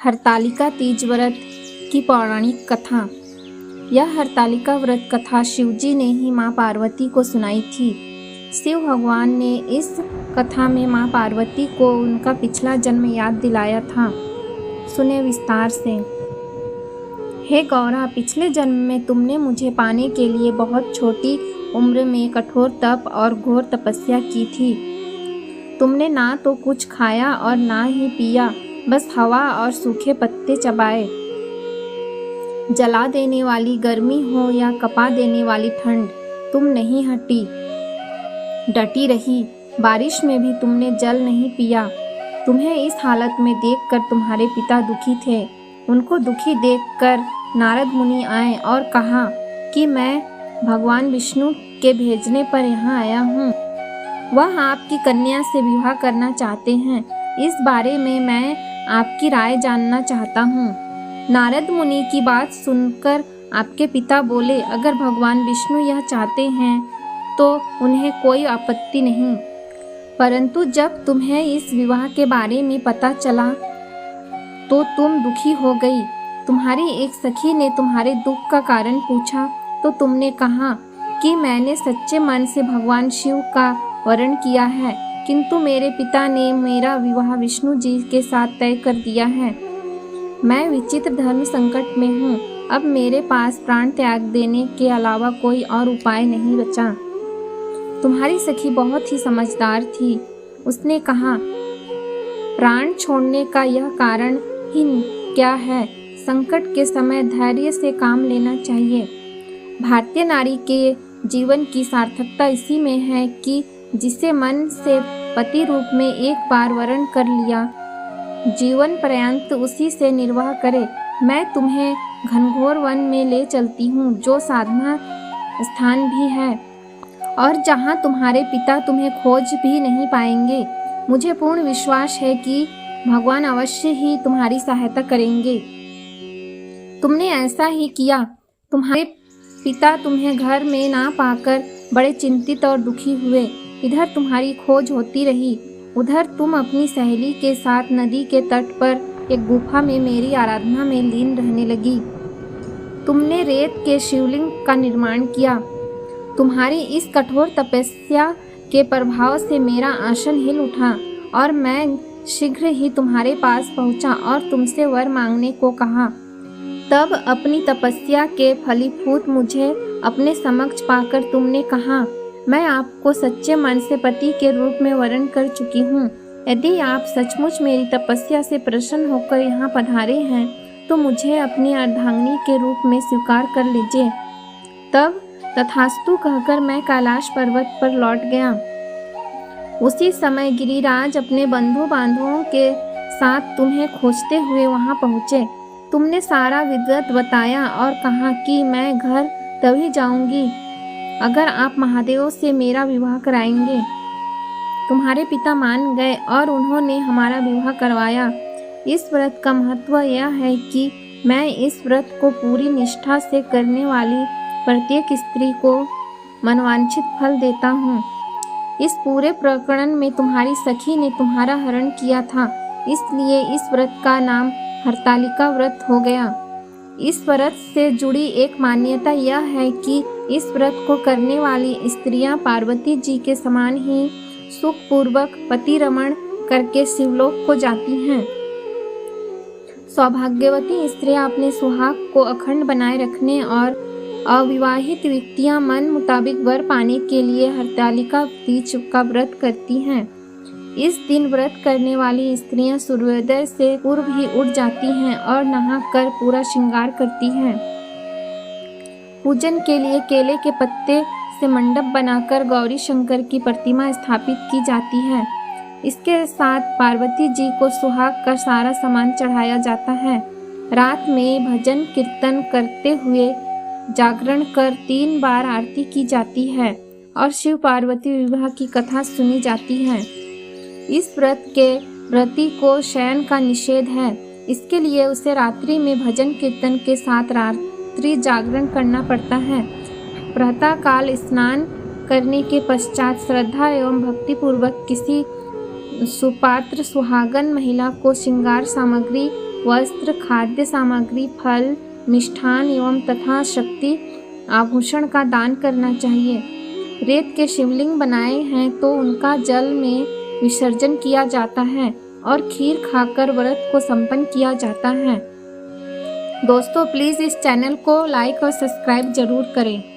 हरतालिका तीज व्रत की पौराणिक कथा। यह हरतालिका व्रत कथा शिवजी ने ही माँ पार्वती को सुनाई थी। शिव भगवान ने इस कथा में माँ पार्वती को उनका पिछला जन्म याद दिलाया था। सुने विस्तार से। हे गौरा, पिछले जन्म में तुमने मुझे पाने के लिए बहुत छोटी उम्र में कठोर तप और घोर तपस्या की थी। तुमने ना तो कुछ खाया और ना ही पिया, बस हवा और सूखे पत्ते चबाए। जला देने वाली गर्मी हो या कपा देने वाली ठंड, तुम नहीं हटी, डटी रही। बारिश में भी तुमने जल नहीं पिया। तुम्हें इस हालत में देखकर तुम्हारे पिता दुखी थे। उनको दुखी देखकर नारद मुनि आए और कहा कि मैं भगवान विष्णु के भेजने पर यहाँ आया हूँ। वह आपकी कन्या से विवाह करना चाहते हैं। इस बारे में मैं आपकी राय जानना चाहता हूँ। नारद मुनि की बात सुनकर आपके पिता बोले, अगर भगवान विष्णु यह चाहते हैं तो उन्हें कोई आपत्ति नहीं। परंतु जब तुम्हें इस विवाह के बारे में पता चला तो तुम दुखी हो गई। तुम्हारी एक सखी ने तुम्हारे दुख का कारण पूछा तो तुमने कहा कि मैंने सच्चे मन से भगवान शिव का वरण किया है, किंतु मेरे पिता ने मेरा विवाह विष्णु जी के साथ तय कर दिया है। मैं विचित्र धर्म संकट में हूँ। अब मेरे पास प्राण त्याग देने के अलावा कोई और उपाय नहीं बचा। तुम्हारी सखी बहुत ही समझदार थी। उसने कहा, प्राण छोड़ने का यह कारण ही क्या है? संकट के समय धैर्य से काम लेना चाहिए। भारतीय नारी के जीवन की सार्थकता इसी में है कि जिसे मन से पति रूप में एक बार वरण कर लिया, जीवन पर्यंत उसी से निर्वाह करे। मैं तुम्हें घनघोर वन में ले चलती हूँ, जो साधना स्थान भी है और जहाँ तुम्हारे पिता तुम्हें खोज भी नहीं पाएंगे। मुझे पूर्ण विश्वास है कि भगवान अवश्य ही तुम्हारी सहायता करेंगे। तुमने ऐसा ही किया। तुम्हारे पिता तुम्हें घर में ना पाकर बड़े चिंतित और दुखी हुए। इधर तुम्हारी खोज होती रही, उधर तुम अपनी सहेली के साथ नदी के तट पर एक गुफा में मेरी आराधना में लीन रहने लगी। तुमने रेत के शिवलिंग का निर्माण किया। तुम्हारी इस कठोर तपस्या के प्रभाव से मेरा आसन हिल उठा और मैं शीघ्र ही तुम्हारे पास पहुंचा और तुमसे वर मांगने को कहा। तब अपनी तपस्या के फलीभूत मुझे अपने समक्ष पाकर तुमने कहा, मैं आपको सच्चे मन से पति के रूप में वरण कर चुकी हूँ। यदि आप सचमुच मेरी तपस्या से प्रसन्न होकर यहाँ पधारे हैं तो मुझे अपनी अर्धांगिनी के रूप में स्वीकार कर लीजिए। तब तथास्तु कहकर मैं कैलाश पर्वत पर लौट गया। उसी समय गिरिराज अपने बंधु बांधवों के साथ तुम्हें खोजते हुए वहां पहुँचे। तुमने सारा विधिवत बताया और कहा कि मैं घर तभी जाऊंगी अगर आप महादेव से मेरा विवाह कराएंगे। तुम्हारे पिता मान गए और उन्होंने हमारा विवाह करवाया। इस व्रत का महत्व यह है कि मैं इस व्रत को पूरी निष्ठा से करने वाली प्रत्येक स्त्री को मनवांछित फल देता हूँ। इस पूरे प्रकरण में तुम्हारी सखी ने तुम्हारा हरण किया था, इसलिए इस व्रत का नाम हरतालिका व्रत हो गया। इस व्रत से जुड़ी एक मान्यता यह है कि इस व्रत को करने वाली स्त्रियां पार्वती जी के समान ही सुखपूर्वक पति रमण करके शिवलोक को जाती हैं। सौभाग्यवती स्त्रियां अपने सुहाग को अखंड बनाए रखने और अविवाहित व्यक्तियां मन मुताबिक वर पाने के लिए हरतालिका तीज का व्रत करती हैं। इस दिन व्रत करने वाली स्त्रियां सूर्योदय से पूर्व ही उठ जाती हैं और नहाकर पूरा श्रृंगार करती हैं। पूजन के लिए केले के पत्ते से मंडप बनाकर गौरी शंकर की प्रतिमा स्थापित की जाती है। इसके साथ पार्वती जी को सुहाग का सारा सामान चढ़ाया जाता है। रात में भजन कीर्तन करते हुए जागरण कर 3 बार आरती की जाती है और शिव पार्वती विवाह की कथा सुनी जाती है। इस व्रत के व्रती को शयन का निषेध है, इसके लिए उसे रात्रि में भजन कीर्तन के साथ रात्रि जागरण करना पड़ता है। प्रातः काल स्नान करने के पश्चात श्रद्धा एवं भक्ति पूर्वक किसी सुपात्र सुहागन महिला को श्रृंगार सामग्री वस्त्र, खाद्य सामग्री, फल, मिष्ठान एवं तथा शक्ति आभूषण का दान करना चाहिए। रेत के शिवलिंग बनाए हैं तो उनका जल में विसर्जन किया जाता है और खीर खाकर व्रत को संपन्न किया जाता है। दोस्तों प्लीज़ इस चैनल को लाइक और सब्सक्राइब जरूर करें।